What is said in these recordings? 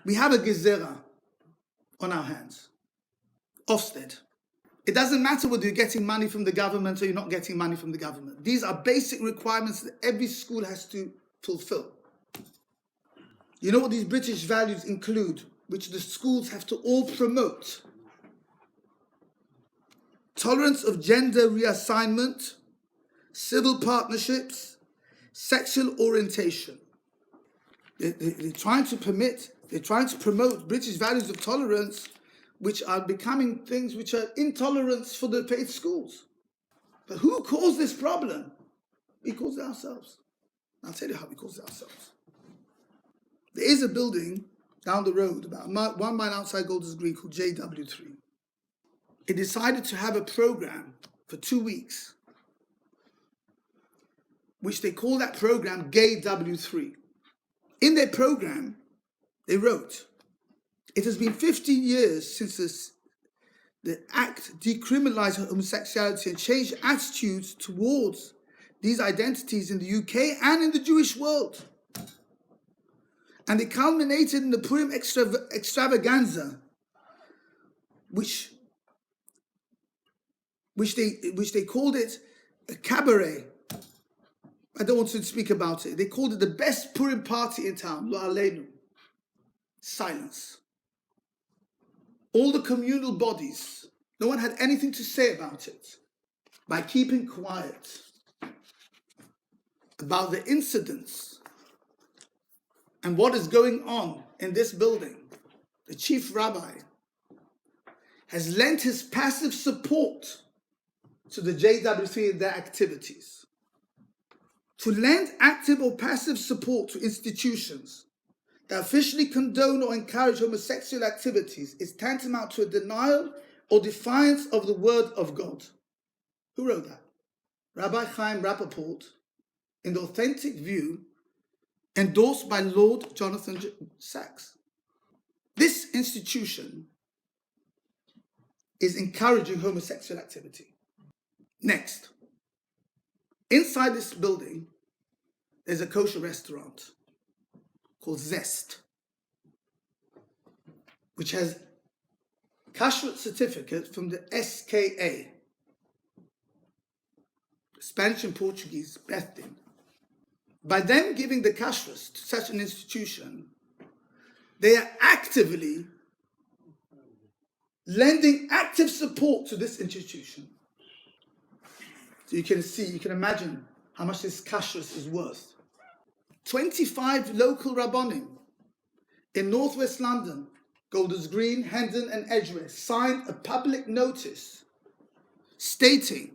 we have a gezerah on our hands. Ofsted. It doesn't matter whether you're getting money from the government or you're not getting money from the government. These are basic requirements that every school has to fulfill. You know what these British values include, which the schools have to all promote? Tolerance of gender reassignment, civil partnerships, sexual orientation. They're trying to promote British values of tolerance, which are becoming things which are intolerance for the faith schools. But who caused this problem? We caused it ourselves. I'll tell you how we caused it ourselves. There is a building down the road, about 1 mile outside Golders Green, called JW3. It decided to have a program for 2 weeks, which they call that program Gay W3. In their program, they wrote, it has been 15 years since the act decriminalized homosexuality and changed attitudes towards these identities in the UK and in the Jewish world. And it culminated in the Purim extravaganza, which they called it a cabaret. I don't want to speak about it. They called it the best Purim party in town, Lo Aleinu. Silence. All the communal bodies, no one had anything to say about it. By keeping quiet about the incidents and what is going on in this building, the chief rabbi has lent his passive support to the JW3 and their activities. To lend active or passive support to institutions that officially condone or encourage homosexual activities is tantamount to a denial or defiance of the word of God. Who wrote that? Rabbi Chaim Rappaport, in the Authentic View, endorsed by Lord Jonathan Sachs. This institution is encouraging homosexual activity. Next, inside this building, there's a kosher restaurant called Zest, which has kashrut certificate from the SKA, Spanish and Portuguese Beth Din. By them giving the kashrut to such an institution, they are actively lending active support to this institution. So you can imagine how much this kashrut is worth. 25 local rabbonim in northwest London, Golders Green, Hendon and Edgware, signed a public notice stating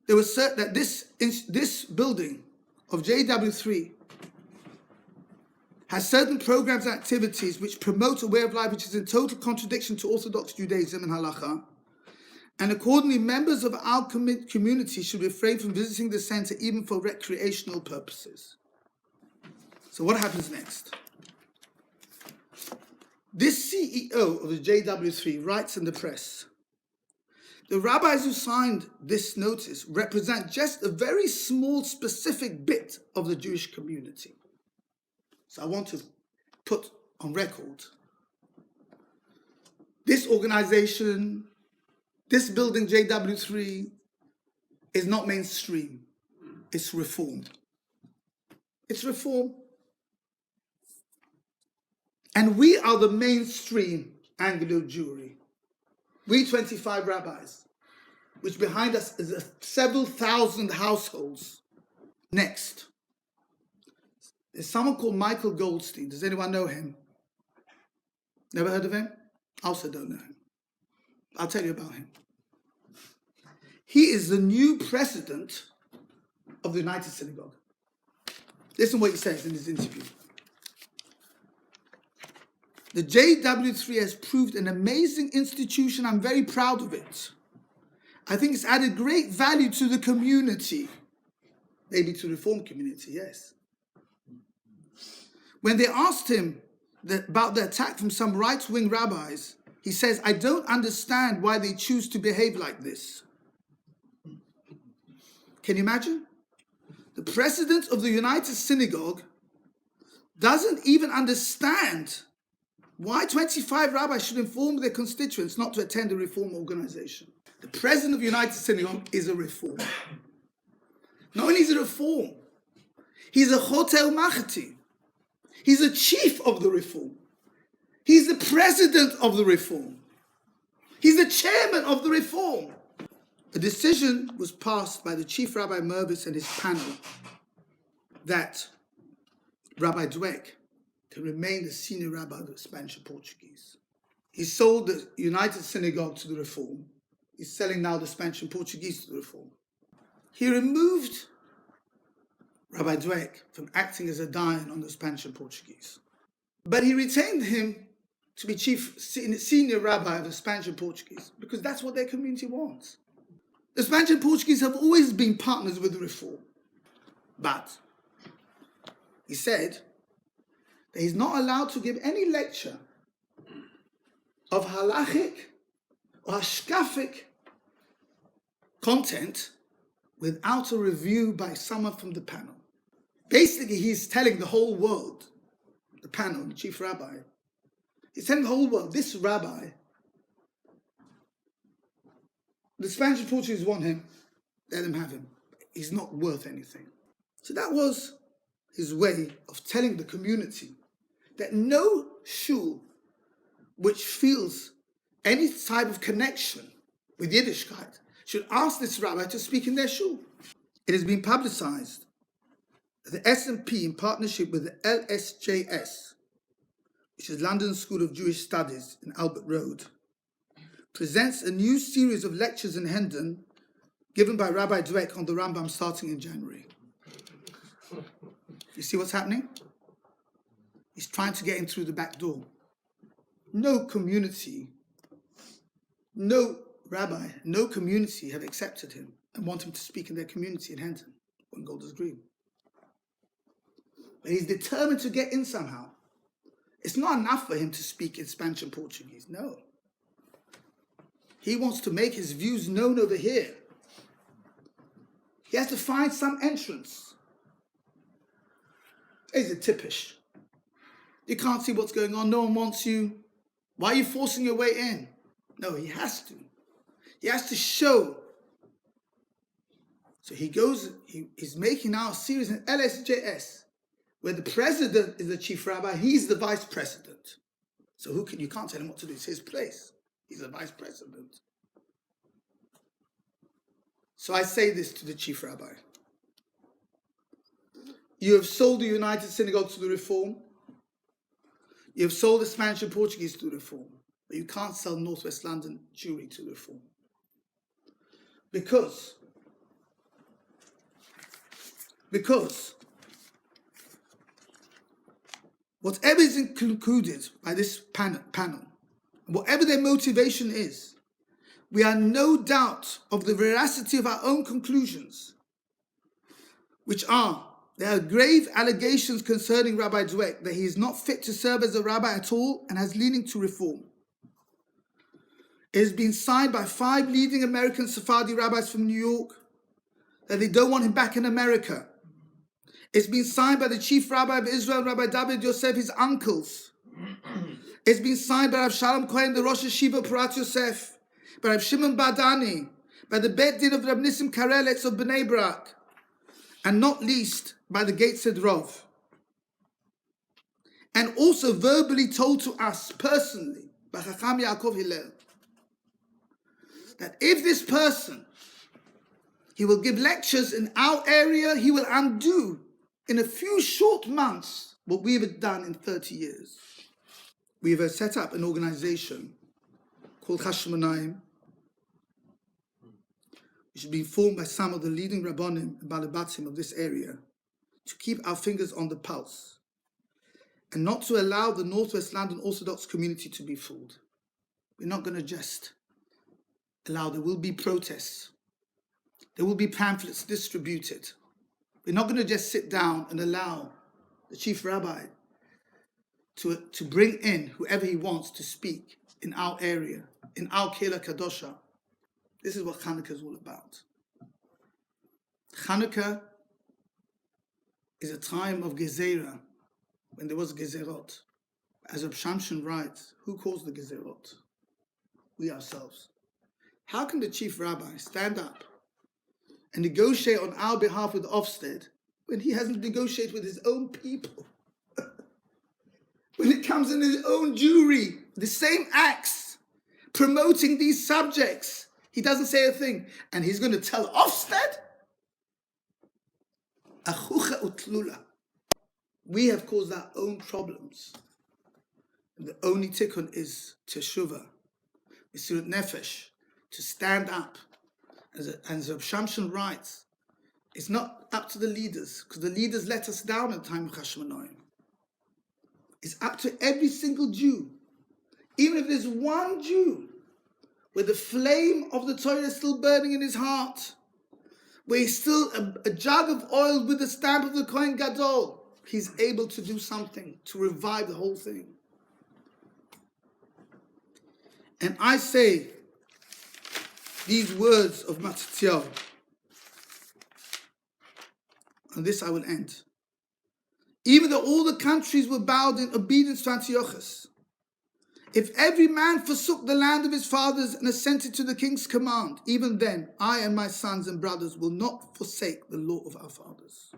there was certain that this building of JW3 has certain programs and activities which promote a way of life which is in total contradiction to Orthodox Judaism and Halacha, and accordingly members of our community should refrain from visiting the center even for recreational purposes. So what happens next? This CEO of the JW3 writes in the press, the rabbis who signed this notice represent just a very small specific bit of the Jewish community. So I want to put on record, this organization, this building JW3 is not mainstream, it's reformed. It's reform. And we are the mainstream Anglo Jewry. We 25 rabbis, which behind us is several thousand households. Next, there's someone called Michael Goldstein. Does anyone know him? Never heard of him? I also don't know him. I'll tell you about him. He is the new president of the United Synagogue. Listen what he says in his interview. The JW3 has proved an amazing institution. I'm very proud of it. I think it's added great value to the community. Maybe to the Reform community, yes. When they asked him about the attack from some right-wing rabbis, he says, I don't understand why they choose to behave like this. Can you imagine? The president of the United Synagogue doesn't even understand why 25 rabbis should inform their constituents not to attend a reform organization. The president of United Synagogue is a reform. Not only is he a reform, he's a Chotel Machati. He's a chief of the reform. He's the president of the reform. He's the chairman of the reform. A decision was passed by the chief Rabbi Mervis and his panel that Rabbi Dweck can remain the senior rabbi of the Spanish and Portuguese. He sold the United Synagogue to the Reform. He's selling now the Spanish and Portuguese to the Reform. He removed Rabbi Dweck from acting as a dayan on the Spanish and Portuguese. But he retained him to be senior rabbi of the Spanish and Portuguese because that's what their community wants. The Spanish and Portuguese have always been partners with the Reform. But he said that he's not allowed to give any lecture of halachic or hashkafic content without a review by someone from the panel. Basically, he's telling the whole world, the panel, the chief rabbi, he's telling the whole world, this rabbi, the Spanish and Portuguese want him, let them have him. He's not worth anything. So that was his way of telling the community that no shul which feels any type of connection with Yiddishkeit should ask this rabbi to speak in their shul. It has been publicized that the S&P, in partnership with the LSJS, which is London School of Jewish Studies in Albert Road, presents a new series of lectures in Hendon given by Rabbi Dweck on the Rambam starting in January. You see what's happening? He's trying to get in through the back door. No community, no rabbi, no community have accepted him and want him to speak in their community in Hendon on Golders Green. But he's determined to get in somehow. It's not enough for him to speak in Spanish and Portuguese, no. He wants to make his views known over here. He has to find some entrance. Is it typish? You can't see what's going on, no one wants you. Why are you forcing your way in? No, he has to. He has to show. So he goes, he's making now a series in LSJS, where the president is the chief rabbi, he's the vice president. So you can't tell him what to do, it's his place. He's the vice president. So I say this to the chief rabbi. You have sold the United Synagogue to the Reform. You have sold the Spanish and Portuguese to the Reform. But you can't sell Northwest London Jewry to the Reform. Because whatever is concluded by this panel, whatever their motivation is, we are no doubt of the veracity of our own conclusions, which are, there are grave allegations concerning Rabbi Dweck that he is not fit to serve as a rabbi at all and has leaning to reform. It has been signed by 5 leading American Sephardi rabbis from New York that they don't want him back in America. It's been signed by the chief rabbi of Israel, Rabbi David Yosef, his uncles. It's been signed by Rav Shalom Cohen, the Rosh Hashiva Parat Yosef, by Rav Shimon Badani, by the Bet Din of Rab Nissim Karelitz of Bnei Brak, and not least by the Gateshead Rov. And also verbally told to us personally by Chacham Yaakov Hillel that if this person, he will give lectures in our area, he will undo in a few short months what we have done in 30 years. We have set up an organization called Hashmonaim, which has been formed by some of the leading Rabbonim and Balabatim of this area to keep our fingers on the pulse and not to allow the Northwest London Orthodox community to be fooled. We're not going to just allow, there will be protests. There will be pamphlets distributed. We're not going to just sit down and allow the chief rabbi to bring in whoever he wants to speak in our area, in our Kehillah Kadosha. This is what Chanukah is all about. Chanukah is a time of Gezerah, when there was Gezerot. As Reb Shamshon writes, who caused the Gezerot? We ourselves. How can the chief rabbi stand up and negotiate on our behalf with Ofsted when he hasn't negotiated with his own people? When it comes in his own Jewry, the same acts, promoting these subjects, he doesn't say a thing. And he's going to tell Ofsted? Achucha utlula. We have caused our own problems. And the only tikkun is teshuvah, Mesirut Nefesh, to stand up. As Reb Shamshon writes, it's not up to the leaders, because the leaders let us down at the time of Hashmonaim. It's up to every single Jew. Even if there's one Jew where the flame of the Torah is still burning in his heart, where he's still a jug of oil with the stamp of the Kohen Gadol, he's able to do something to revive the whole thing. And I say these words of Mattityahu, and this I will end. Even though all the countries were bowed in obedience to Antiochus, if every man forsook the land of his fathers and assented to the king's command, even then I and my sons and brothers will not forsake the law of our fathers.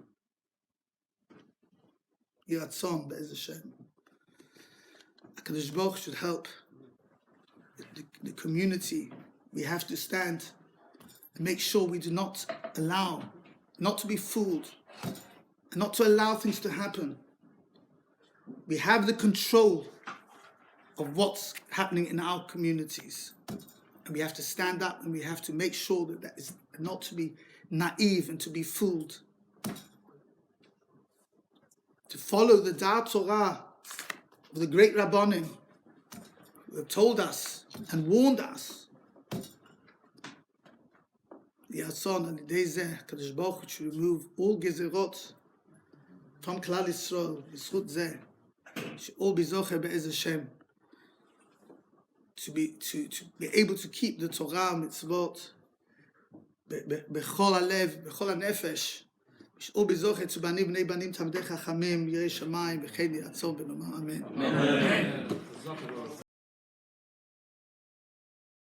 Yiratzon Be'ez Hashem. HaKadosh Baruch should help the community. We have to stand and make sure we do not allow, not to be fooled, and not to allow things to happen. We have the control of what's happening in our communities. And we have to stand up and we have to make sure that that is not to be naive and to be fooled. To follow the Da'at Torah of the great Rabbanim who have told us and warned us. The Yatzon and the Dezeh, Kadosh Baruch Hu, should remove all Gezerot from Klal Yisrael, Yisrut Zeh, should all be Zocher Be'ez Hashem, to be able to keep the Torah mitzvot bechol halev, bechol hanefesh, should all be Zocher to Banim Bnei Banim Tamdei Chachamim Yirei Shamayim V'chein Yatzon V'nomar Amen.